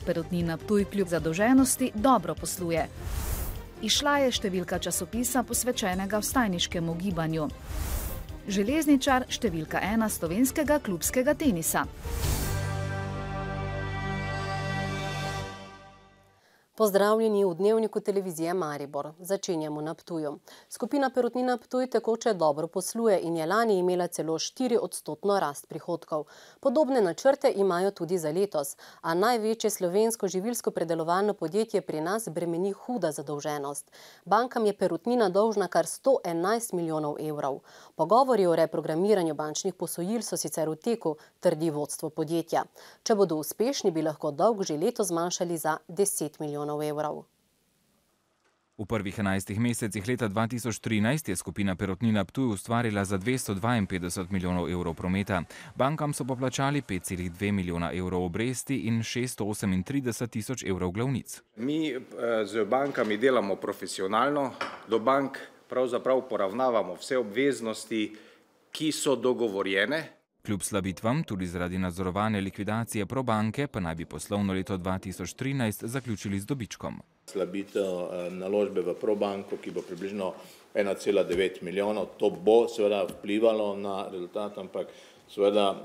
Perutnina Ptuj kljub zadolženosti dobro posluje. Izšla je številka časopisa posvečenega vstajniškemu gibanju. Železničar številka 1 slovenskega klubskega tenisa. Pozdravljeni v dnevniku televizije Maribor. Začenjamo na Ptuju. Skupina Perutnina Ptuj tekoče dobro posluje in je lani imela celo 4% rast prihodkov. Podobne načrte imajo tudi za letos, a največje slovensko živilsko predelovalno podjetje pri nas bremeni huda zadolženost. Bankam je Perutnina dolžna kar 111 milijonov evrov. Pogovori o reprogramiranju bančnih posojil so sicer v teku, trdi vodstvo podjetja. Če bodo uspešni, bi lahko dolg že letos zmanjšali za 10 milijonov evrov. V prvih 11 mesecih leta 2013 je skupina Perutnina Ptuj ustvarila za 252 milijonov evrov prometa. Bankam so poplačali 5,2 milijona evrov obresti in 638 tisoč evrov glavnic. Mi z bankami delamo profesionalno, do bank pravzaprav poravnavamo vse obveznosti, ki so dogovorjene. Kljub slabitvam, tudi zaradi nadzorovane likvidacije Probanke, pa naj bi poslovno leto 2013 zaključili z dobičkom. Slabitev naložbe v Probanko, ki bo približno 1,9 milijonov, to bo seveda vplivalo na rezultat, ampak seveda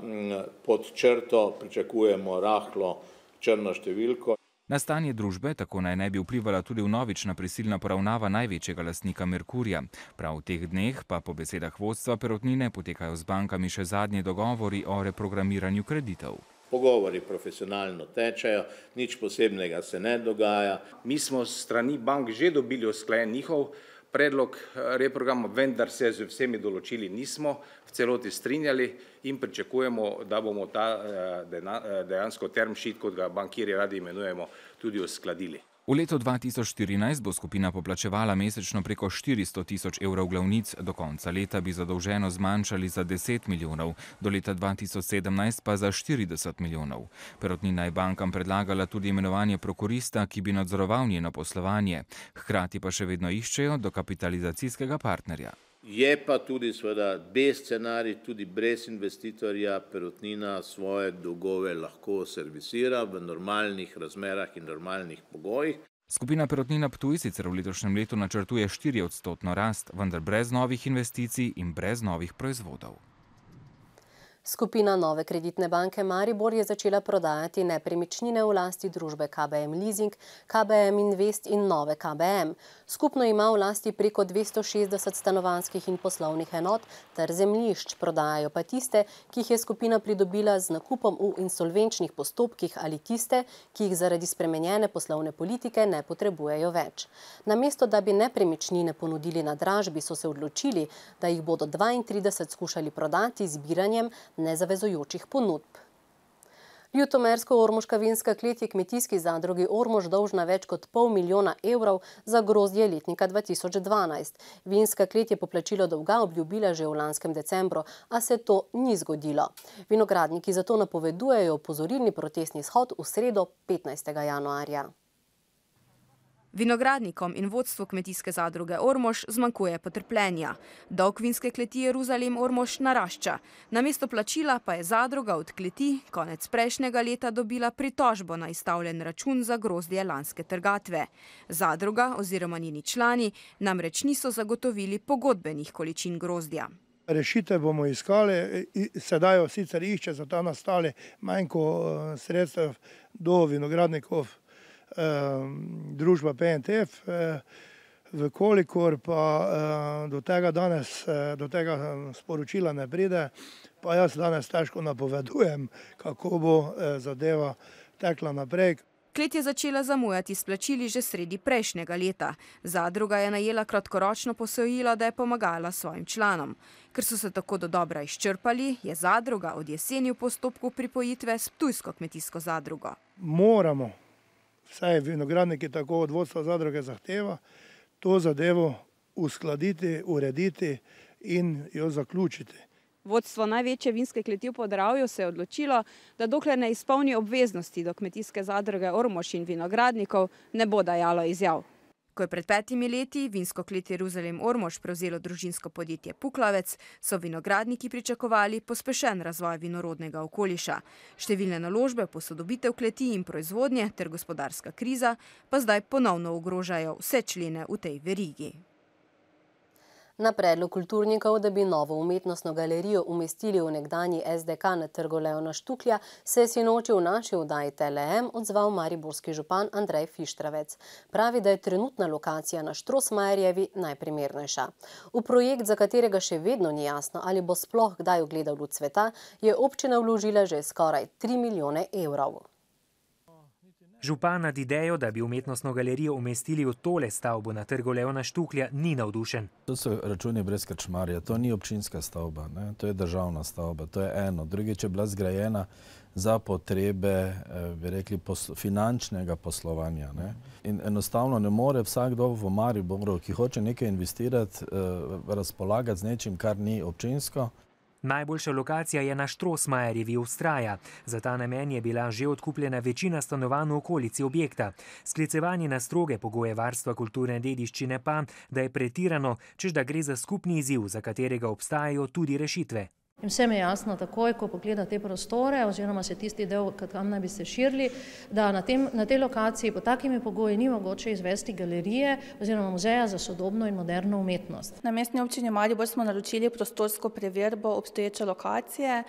pod črto pričakujemo rahlo črno številko. Na stanje družbe tako naj ne bi vplivala tudi vnovična prisilna poravnava največjega lastnika Merkurja. Prav v teh dneh pa po besedah vodstva Perutnine potekajo z bankami še zadnji dogovori o reprogramiranju kreditov. Pogovori profesionalno tečejo, nič posebnega se ne dogaja. Mi smo s strani bank že dobili usklajen njihov predlog reprograma, vendar se z vsemi določili nismo v celoti strinjali in pričakujemo, da bomo ta dejansko term sheet, kot ga bankirji radi imenujemo, tudi uskladili. V letu 2014 bo skupina poplačevala mesečno preko 400 tisoč evrov glavnic, do konca leta bi zadolženo zmanjšali za 10 milijonov, do leta 2017 pa za 40 milijonov. Perutnina je bankam predlagala tudi imenovanje prokurista, ki bi nadzoroval njeno poslovanje. Hkrati pa še vedno iščejo dokapitalizacijskega partnerja. Je pa tudi seveda B scenarij, tudi brez investitorja Perutnina svoje dolgove lahko servisira v normalnih razmerah in normalnih pogojih. Skupina Perutnina Ptuj sicer v letošnjem letu načrtuje 4% rast, vendar brez novih investicij in brez novih proizvodov. Skupina Nove kreditne banke Maribor je začela prodajati nepremičnine v lasti družbe KBM Leasing, KBM Invest in Nove KBM. Skupno ima v lasti preko 260 stanovanjskih in poslovnih enot ter zemljišč, prodajajo pa tiste, ki jih je skupina pridobila z nakupom v insolvenčnih postopkih ali tiste, ki jih zaradi spremenjene poslovne politike ne potrebujejo več. Namesto da bi nepremičnine ponudili na dražbi, so se odločili, da jih bodo 32 skušali prodati z zbiranjem nezavezujočih ponudb. Ljutomersko-ormoška vinska klet je kmetijski zadrugi Ormož dolžna več kot pol milijona evrov za grozdje letnika 2012. Vinska klet je poplačilo dolga obljubila že v lanskem decembru, a se to ni zgodilo. Vinogradniki zato napovedujejo opozorilni protestni shod v sredo 15. januarja. Vinogradnikom in vodstvu kmetijske zadruge Ormož zmanjkuje potrpljenja. Dolg vinske kleti Jeruzalem Ormož narašča. Namesto plačila pa je zadruga od kleti konec prejšnjega leta dobila pritožbo na izstavljen račun za grozdje lanske trgatve. Zadruga oziroma njeni člani namreč niso zagotovili pogodbenih količin grozdja. Rešitev bomo iskali, sedaj sicer išče za ta nastale manjko sredstev do vinogradnikov družba PNTF, vkolikor pa do tega sporočila ne pride, pa jaz danes težko napovedujem, kako bo zadeva tekla naprej. Klet je začela zamujati s plačili že sredi prejšnjega leta. Zadruga je najela kratkoročno posojilo, da je pomagala svojim članom. Ker so se tako dodobra izčrpali, je zadruga od jeseni v postopku pripojitve s ptujsko kmetijsko zadrugo. Moramo, vsaj vinogradniki tako od vodstva zadruge zahteva, to zadevo uskladiti, urediti in jo zaključiti. Vodstvo največje vinske kleti v Podravju se je odločilo, da dokler ne izpolni obveznosti do kmetijske zadruge Ormož in vinogradnikov, ne bo dajalo izjav. Ko je pred 5 leti vinsko klet Jeruzalem Ormož prevzelo družinsko podjetje Puklavec, so vinogradniki pričakovali pospešen razvoj vinorodnega okoliša. Številne naložbe, posodobitev kleti in proizvodnje ter gospodarska kriza pa zdaj ponovno ogrožajo vse člene v tej verigi. Na predlog kulturnikov, da bi novo umetnostno galerijo umestili v nekdanji SDK na Trgu Leona Štuklja, se je sinoči v naši oddaji TLM odzval mariborski župan Andrej Fištravec. Pravi, da je trenutna lokacija na Štrosmajerjevi najprimernejša. V projekt, za katerega še vedno ni jasno, ali bo sploh kdaj ugledal luč sveta, je občina vložila že skoraj 3 milijone evrov. Župan nad idejo, da bi umetnostno galerijo umestili v tole stavbo na Trgu Leona Štuklja, ni navdušen. To so računi brez krčmarja, to ni občinska stavba, ne? To je državna stavba, to je eno. Drugič je bila zgrajena za potrebe, bi rekli, finančnega poslovanja. Ne? In enostavno ne more vsakdo v Mariboru, ki hoče nekaj investirati, razpolagati z nečim, kar ni občinsko. Najboljša lokacija je na Štrosmajerjevi, vztraja. Za ta namen je bila že odkupljena večina stanovanj v okolici objekta. Sklicevanje na stroge pogoje varstva kulturne dediščine pa, da je pretirano, češ da gre za skupni izziv, za katerega obstajajo tudi rešitve. In vsem je jasno takoj, ko pogleda te prostore, oziroma se tisti del, kam naj bi se širili, da na tej lokaciji po takimi pogoji ni mogoče izvesti galerije oziroma muzeja za sodobno in moderno umetnost. Na Mestni občini Maribor smo naročili prostorsko preverbo obstoječe lokacije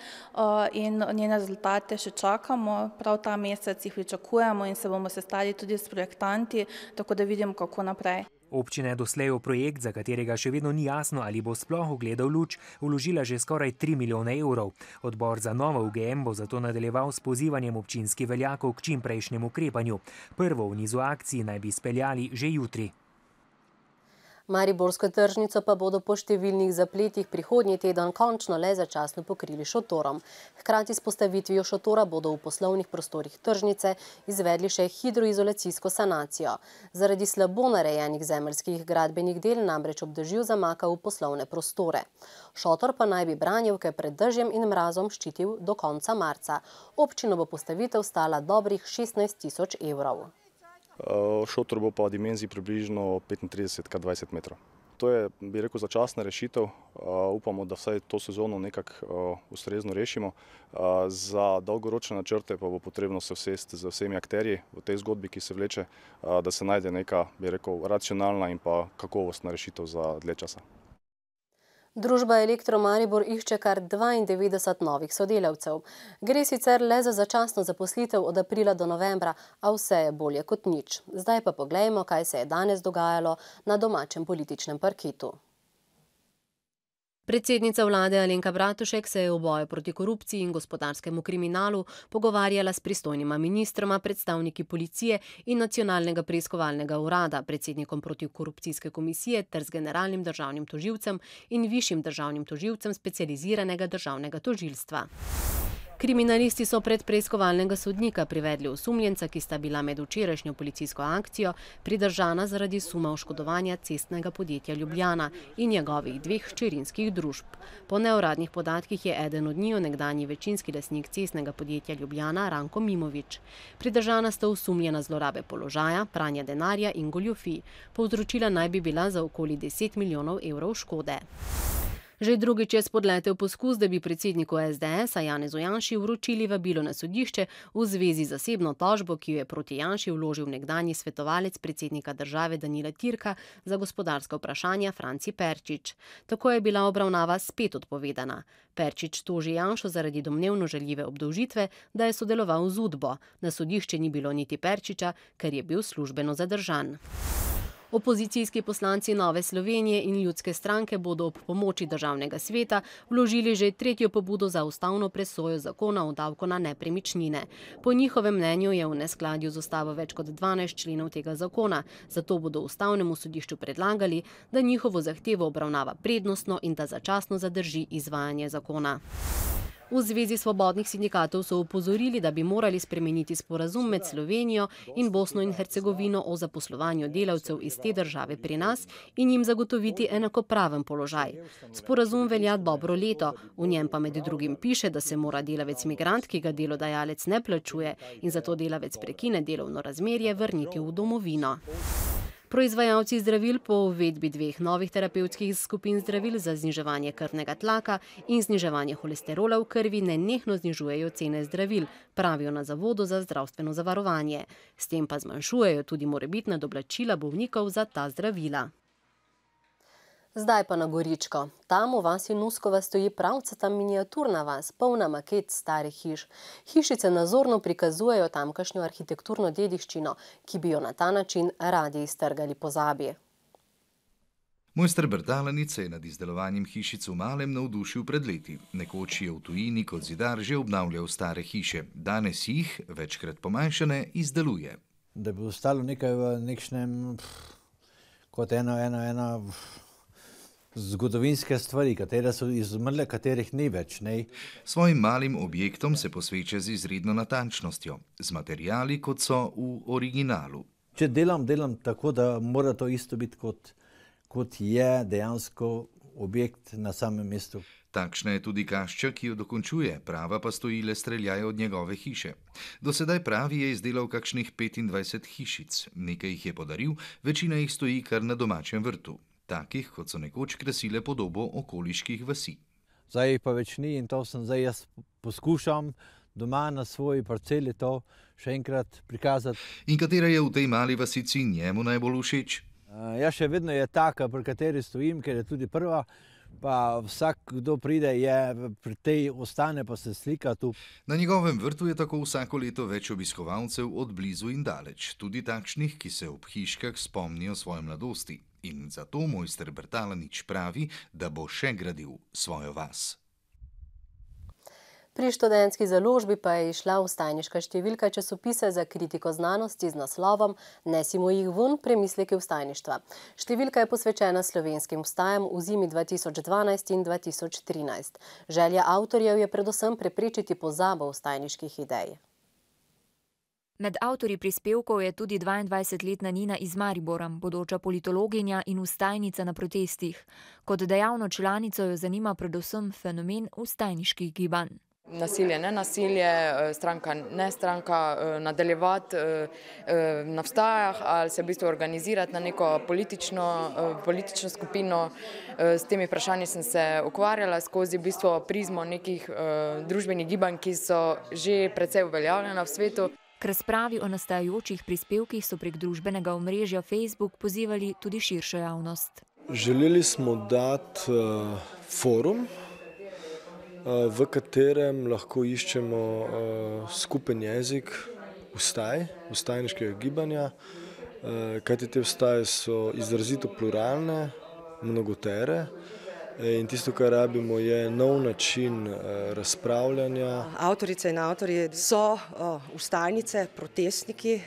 in njene rezultate še čakamo. Prav ta mesec jih pričakujemo in se bomo sestali tudi s projektanti, tako da vidimo, kako naprej. Občina je doslej v projekt, za katerega še vedno ni jasno, ali bo sploh ugledal luč, vložila že skoraj 3 milijone evrov. Odbor za novo UGM bo zato nadaljeval s pozivanjem občinskih veljakov k čimprejšnjemu ukrepanju. Prvo v nizu akcij naj bi speljali že jutri. Mariborsko tržnico pa bodo po številnih zapletih prihodnji teden končno le začasno pokrili šotorom. Hkrati s postavitvijo šotora bodo v poslovnih prostorih tržnice izvedli še hidroizolacijsko sanacijo. Zaradi slabo narejenih zemeljskih gradbenih del namreč ob dežju zamaka v poslovne prostore. Šotor pa naj bi branjevke pred dežjem in mrazom ščitil do konca marca. Občino bo postavitev stala dobrih 16 000 evrov. Šotor bo pa v dimenziji približno 35x20 metrov. To je, bi rekel, začasna rešitev. Upamo, da vsaj to sezono nekako ustrezno rešimo. Za dolgoročne načrte pa bo potrebno se usesti z vsemi akterji v tej zgodbi, ki se vleče, da se najde neka, bi rekel, racionalna in pa kakovostna rešitev za dlje časa. Družba Elektro Maribor išče kar 92 novih sodelavcev. Gre sicer le za začasno zaposlitev od aprila do novembra, a vse je bolje kot nič. Zdaj pa poglejmo, kaj se je danes dogajalo na domačem političnem parketu. Predsednica vlade Alenka Bratušek se je v boju proti korupciji in gospodarskemu kriminalu pogovarjala s pristojnima ministroma, predstavniki policije in Nacionalnega preiskovalnega urada, predsednikom protikorupcijske komisije ter z generalnim državnim tožilcem in višjim državnim tožilcem specializiranega državnega tožilstva. Kriminalisti so pred preiskovalnega sodnika privedli osumljenca, ki sta bila med včerajšnjo policijsko akcijo pridržana zaradi suma oškodovanja cestnega podjetja Ljubljana in njegovih 2 hčerinskih družb. Po neuradnih podatkih je eden od njiju nekdanji večinski lastnik cestnega podjetja Ljubljana Ranko Mimović. Pridržana sta osumljena zlorabe položaja, pranja denarja in goljufij. Povzročila naj bi bila za okoli 10 milijonov evrov škode. Že drugič je spodletel poskus, da bi predsedniku SDS-a Janezu Janši vročili vabilo na sodišče v zvezi z zasebno tožbo, ki jo je proti Janši vložil nekdanji svetovalec predsednika države Danila Türka za gospodarska vprašanja Franci Perčič. Tako je bila obravnava spet odpovedana. Perčič toži Janšo zaradi domnevno žaljive obdolžitve, da je sodeloval z Udbo. Na sodišče ni bilo niti Perčiča, ker je bil službeno zadržan. Opozicijski poslanci Nove Slovenije in Ljudske stranke bodo ob pomoči državnega sveta vložili že 3. pobudo za ustavno presojo zakona o davku na nepremičnine. Po njihovem mnenju je v neskladju z ustavo več kot 12 členov tega zakona, zato bodo ustavnemu sodišču predlagali, da njihovo zahtevo obravnava prednostno in da začasno zadrži izvajanje zakona. V Zvezi svobodnih sindikatov so opozorili, da bi morali spremeniti sporazum med Slovenijo in Bosno in Hercegovino o zaposlovanju delavcev iz te države pri nas in jim zagotoviti enakopraven položaj. Sporazum velja dobro leto, v njem pa med drugim piše, da se mora delavec migrant, ki ga delodajalec ne plačuje in zato delavec prekine delovno razmerje, vrniti v domovino. Proizvajalci zdravil po uvedbi 2 novih terapevtskih skupin zdravil za zniževanje krvnega tlaka in zniževanje holesterola v krvi nenehno znižujejo cene zdravil, pravijo na Zavodu za zdravstveno zavarovanje. S tem pa zmanjšujejo tudi morebitna doplačila bolnikov za ta zdravila. Zdaj pa na Goričko. Tam v vasi Nuskova stoji pravcata miniaturna vas, polna maket starih hiš. Hišice nazorno prikazujejo tamkajšnjo arhitekturno dediščino, ki bi jo na ta način radi iztrgali pozabi. Mojster Bertalanic se je nad izdelovanjem hišic v malem navdušil pred leti. Nekoč je v tujini kot zidar že obnavljal stare hiše. Danes jih, večkrat pomanjšane, izdeluje. Da bi ostalo nekaj v nekšnem, kot ena zgodovinske stvari, katere so izumrle, katerih ni več. Svojim malim objektom se posveča z izredno natančnostjo, z materiali, kot so v originalu. Če delam tako, da mora to isto biti, kot je dejansko objekt na samem mestu. Takšna je tudi kašča, ki jo dokončuje, prava pa stoji le streljaje od njegove hiše. Do sedaj pravi je izdelal kakšnih 25 hišic, nekaj jih je podaril, večina jih stoji kar na domačem vrtu. Takih, kot so nekoč krasile podobo okoliških vasi. Zdaj pa več ni in to sem zdaj jaz poskušam doma na svoji parceli to še enkrat prikazati. In katera je v tej mali vasici njemu najbolj všeč? Ja, še vedno je taka, pri kateri stojim, ker je tudi prva, pa vsak, kdo pride, pri tej ostane pa se slika tu. Na njegovem vrtu je tako vsako leto več obiskovalcev od blizu in daleč, tudi takšnih, ki se ob hiškah spomnijo svoje mladosti. In zato mojster Bertalanic pravi, da bo še gradil svojo vas. Pri študentski založbi pa je izšla vstajniška številka časopisa za kritiko znanosti z naslovom Nesimo jih ven, premisleki vstajništva. Številka je posvečena slovenskim vstajam v zimi 2012 in 2013. Želja avtorjev je predvsem preprečiti pozabo vstajniških idej. Med avtorji prispevkov je tudi 22-letna Nina iz Maribora, bodoča politologinja in vstajnica na protestih. Kot dejavno članico jo zanima predvsem fenomen vstajniških gibanj. Nasilje, ne nasilje, stranka, ne stranka, nadaljevati na vstajah ali se v bistvu organizirati na neko politično skupino. S temi vprašanji sem se ukvarjala skozi v bistvu prizmo nekih družbenih gibanj, ki so že precej uveljavljena v svetu. K razpravi o nastajajočih prispevkih so prek družbenega omrežja Facebook pozivali tudi širšo javnost. Želeli smo dati forum, v katerem lahko iščemo skupen jezik vstajniškega gibanja, kajti te vstaje so izrazito pluralne, mnogotere. In tisto, kar rabimo, je nov način razpravljanja. Avtorice in avtorji so vstajnice, protestniki,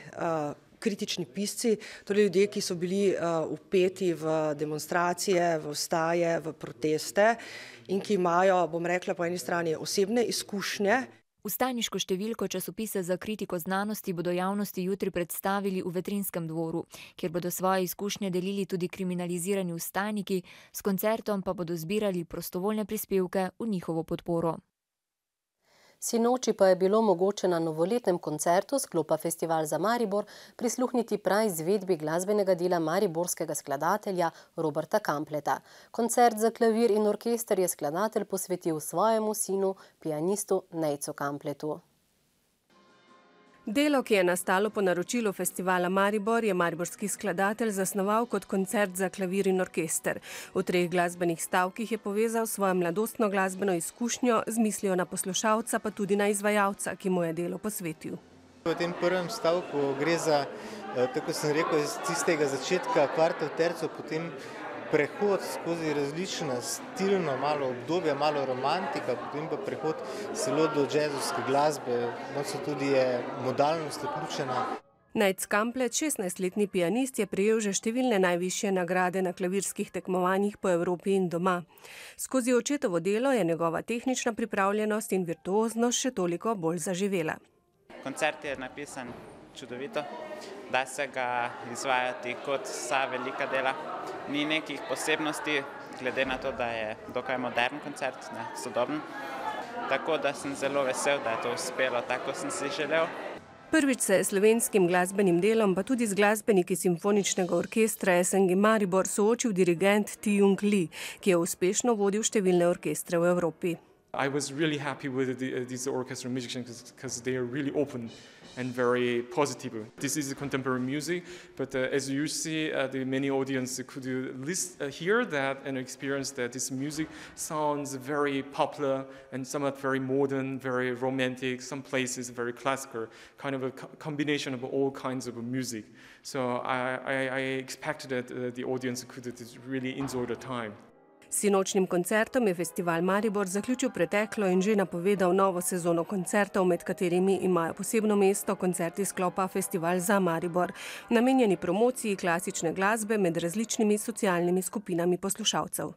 kritični pisci, torej ljudje, ki so bili vpeti v demonstracije, v vstaje, v proteste in ki imajo, bom rekla, po eni strani osebne izkušnje. Vstajniško številko časopisa za kritiko znanosti bodo javnosti jutri predstavili v Vetrinskem dvoru, kjer bodo svoje izkušnje delili tudi kriminalizirani vstajniki, s koncertom pa bodo zbirali prostovoljne prispevke v njihovo podporo. Sinoči pa je bilo mogoče na novoletnem koncertu sklopa Festival za Maribor prisluhniti praizvedbi glasbenega dela mariborskega skladatelja Roberta Kampleta. Koncert za klavir in orkester je skladatelj posvetil svojemu sinu, pianistu Nejcu Kampletu. Delo, ki je nastalo po naročilu Festivala Maribor, je mariborski skladatelj zasnoval kot koncert za klavir in orkester. V 3 glasbenih stavkih je povezal svojo mladostno glasbeno izkušnjo z mislijo na poslušalca, pa tudi na izvajalca, ki mu je delo posvetil. V tem prvem stavku gre za, tako sem rekel, iz tistega začetka kvarta v tercu, potem prehod skozi različna stilna malo obdobja, malo romantika, potem pa prehod celo do džezovske glasbe, so tudi modalnost vključena. Nejc Kamplet, 16-letni pianist, je prejel že številne najvišje nagrade na klavirskih tekmovanjih po Evropi in doma. Skozi očetovo delo je njegova tehnična pripravljenost in virtuoznost še toliko bolj zaživela. Koncert je napisan čudovito, da se ga izvajati kot vsa velika dela. Ni nekih posebnosti, glede na to, da je dokaj modern koncert, sodoben. Tako da sem zelo vesel, da je to uspelo, tako sem si želel. Prvič se s slovenskim glasbenim delom, pa tudi z glasbeniki simfoničnega orkestra SNG Maribor soočil dirigent Thi Yung Lee, ki je uspešno vodil številne orkestre v Evropi. I was really happy with these orchestra musicians because they are really open and very positive. This is contemporary music, but as you see, the many audience could hear that and experience that this music sounds very popular and somewhat very modern, very romantic, some places very classical, kind of a combination of all kinds of music. So I expected that the audience could really enjoy the time. S sinočnim koncertom je festival Maribor zaključil preteklo in že napovedal novo sezono koncertov, med katerimi imajo posebno mesto koncerti sklopa Festival za Maribor, namenjeni promociji klasične glasbe med različnimi socialnimi skupinami poslušalcev.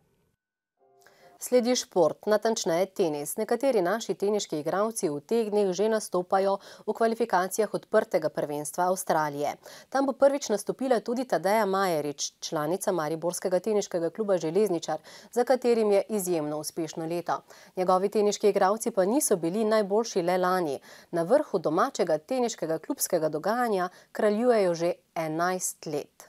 Sledi šport, natančneje tenis. Nekateri naši teniški igralci v teh dneh že nastopajo v kvalifikacijah odprtega prvenstva Avstralije. Tam bo prvič nastopila tudi Tadeja Majerič, članica mariborskega teniškega kluba Železničar, za katerim je izjemno uspešno leto. Njegovi teniški igralci pa niso bili najboljši le lani. Na vrhu domačega teniškega klubskega dogajanja kraljujejo že 11 let.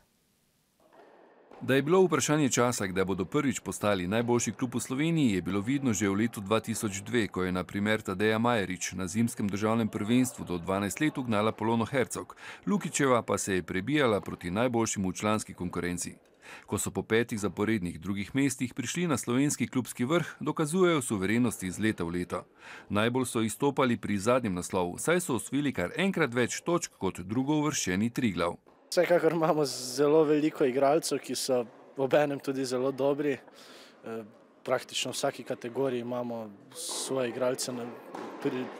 Da je bilo vprašanje časa, kdaj bodo prvič postali najboljši klub v Sloveniji, je bilo vidno že v letu 2002, ko je na primer Tadeja Majerič na zimskem državnem prvenstvu do 12 let ugnala Polono Hercog. Lukićeva pa se je prebijala proti najboljšim v članski konkurenci. Ko so po 5 zaporednih drugih mestih prišli na slovenski klubski vrh, dokazujejo suverenost iz leta v leto. Najbolj so izstopali pri zadnjem naslovu, saj so osvojili kar enkrat več točk kot drugo-uvrščeni Triglav. Vsekakor imamo zelo veliko igralcev, ki so obenem tudi zelo dobri. Praktično v vsaki kategoriji imamo svoje igralce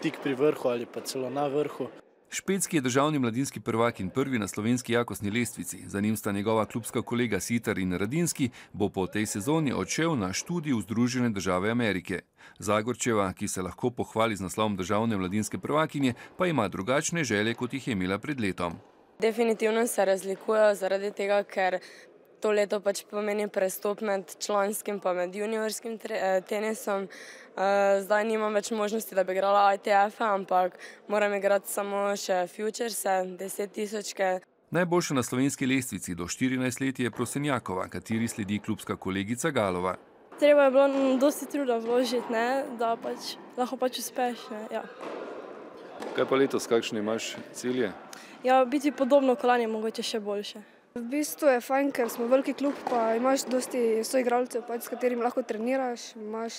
tik pri vrhu ali pa celo na vrhu. Špetski je državni mladinski prvak in prvi na slovenski jakostni lestvici. Za njim sta njegova klubska kolega Sitar in Radinski, bo po tej sezoni odšel na študij v Združene države Amerike. Zagorčeva, ki se lahko pohvali z naslovom državne mladinske prvakinje, pa ima drugačne želje, kot jih je imela pred letom. Definitivno se razlikujejo zaradi tega, ker to leto pač pomeni prestop med članskim pa med juniorskim tenisom. Zdaj nimam več možnosti, da bi igrala ITF-e, ampak moram igrati samo še Futurese, 10 000-ke. Najboljša na slovenski lestvici do 14 let je Prosenjakova, kateri sledi klubska kolegica Galova. Treba je bilo dosti truda vložiti, da lahko uspeš. Ja. Kaj pa letos, kakšne imaš cilje? Ja, biti podobno kot lani, mogoče še boljše. V bistvu je fajn, ker smo veliki klub, pa imaš dosti soigralcev, s katerimi lahko treniraš, imaš,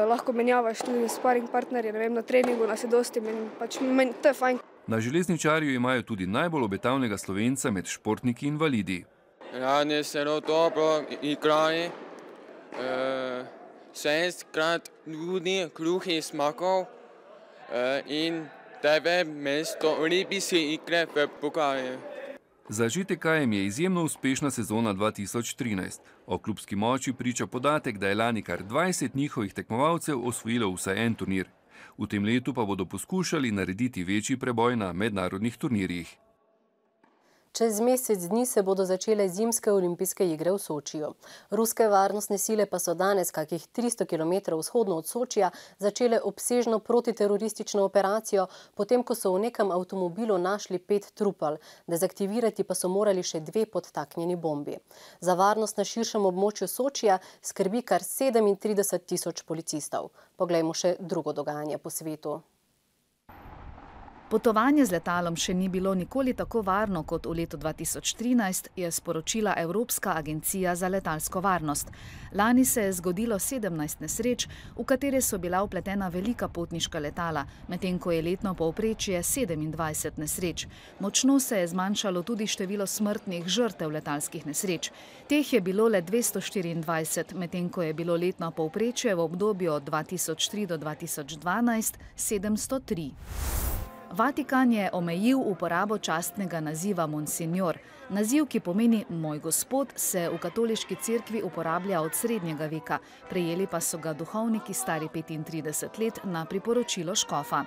lahko menjavaš tudi sparing partnerje, na treningu nas je dosti, to je fajn. Na Železničarju imajo tudi najbolj obetavnega Slovenca med športniki invalidi. Radi zelo dobro igrali, 6krat tudi kruhih zmagov in 9 mesto olimpijske igre v Bulgariji. Za ŽTK-jem je izjemno uspešna sezona 2013. O klubski moči priča podatek, da je lani kar 20 njihovih tekmovalcev osvojilo vsaj en turnir. V tem letu pa bodo poskušali narediti večji preboj na mednarodnih turnirjih. Čez mesec dni se bodo začele zimske olimpijske igre v Sočiju. Ruske varnostne sile pa so danes, kakih 300 km vzhodno od Sočija, začele obsežno protiteroristično operacijo, potem ko so v nekem avtomobilu našli 5 trupel. Dezaktivirati pa so morali še 2 podtaknjeni bombi. Za varnost na širšem območju Sočija skrbi kar 37 000 policistov. Poglejmo še drugo dogajanje po svetu. Potovanje z letalom še ni bilo nikoli tako varno kot v letu 2013, je sporočila Evropska agencija za letalsko varnost. Lani se je zgodilo 17 nesreč, v katere so bila vpletena velika potniška letala, medtem ko je letno povprečje 27 nesreč. Močno se je zmanjšalo tudi število smrtnih žrtev letalskih nesreč. Teh je bilo le 224, medtem ko je bilo letno povprečje v obdobju od 2003 do 2012 703. Vatikan je omejil uporabo častnega naziva Monsignor. Naziv, ki pomeni moj gospod, se v katoliški cerkvi uporablja od srednjega veka. Prejeli pa so ga duhovniki stari 35 let na priporočilo škofa.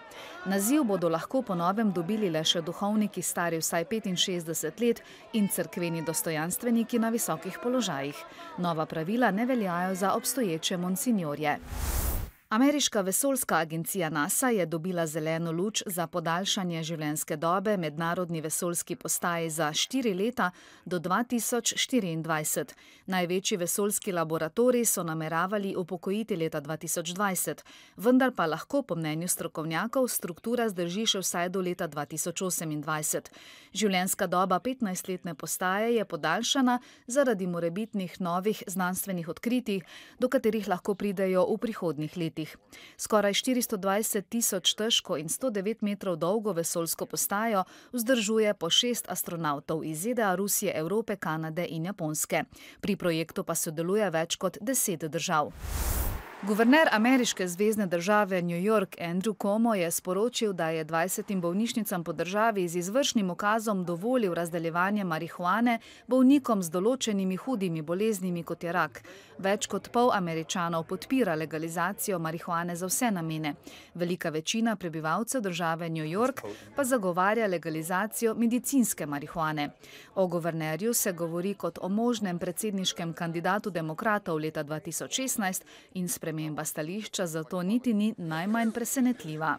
Naziv bodo lahko po novem dobili le še duhovniki stari vsaj 65 let in cerkveni dostojanstveniki na visokih položajih. Nova pravila ne veljajo za obstoječe monsignorje. Ameriška vesoljska agencija NASA je dobila zeleno luč za podaljšanje življenjske dobe mednarodni vesoljski postaji za 4 leta do 2024. Največji vesoljski laboratorij so nameravali upokojiti leta 2020, vendar pa lahko po mnenju strokovnjakov struktura zdrži še vsaj do leta 2028. Življenjska doba 15-letne postaje je podaljšana zaradi morebitnih novih znanstvenih odkritij, do katerih lahko pridejo v prihodnjih letih. Skoraj 420 tisoč težko in 109 metrov dolgo vesoljsko postajo vzdržuje po 6 astronavtov iz ZDA, Rusije, Evrope, Kanade in Japonske. Pri projektu pa sodeluje več kot 10 držav. Guverner ameriške zvezne države New York Andrew Cuomo je sporočil, da je 20 bolnišnicam po državi z izvršnim ukazom dovolil razdeljevanje marihuane bolnikom z določenimi hudimi boleznimi, kot je rak. Več kot pol Američanov podpira legalizacijo marihuane za vse namene. Velika večina prebivalcev države New York pa zagovarja legalizacijo medicinske marihuane. O guvernerju se govori kot o možnem predsedniškem kandidatu demokratov leta 2016 in sprememba stališča zato niti ni najmanj presenetljiva.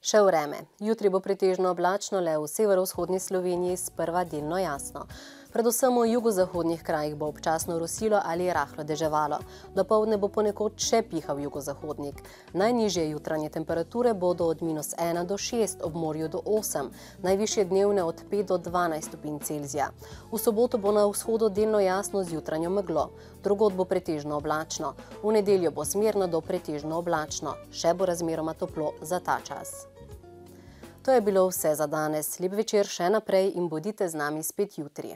Še vreme. Jutri bo pretežno oblačno le v severovzhodni Sloveniji, sprva delno jasno. Predvsem v jugozahodnih krajih bo občasno rosilo ali rahlo deževalo. Dopoldne bo ponekod še pihal jugozahodnik. Najnižje jutranje temperature bodo od -1 do 6, ob morju do 8, najvišje dnevne od 5 do 12 stopinj Celzija. V soboto bo na vzhodu delno jasno z jutranjo meglo. Drugod bo pretežno oblačno. V nedeljo bo smerno do pretežno oblačno. Še bo razmeroma toplo za ta čas. To je bilo vse za danes. Lep večer še naprej in bodite z nami spet jutri.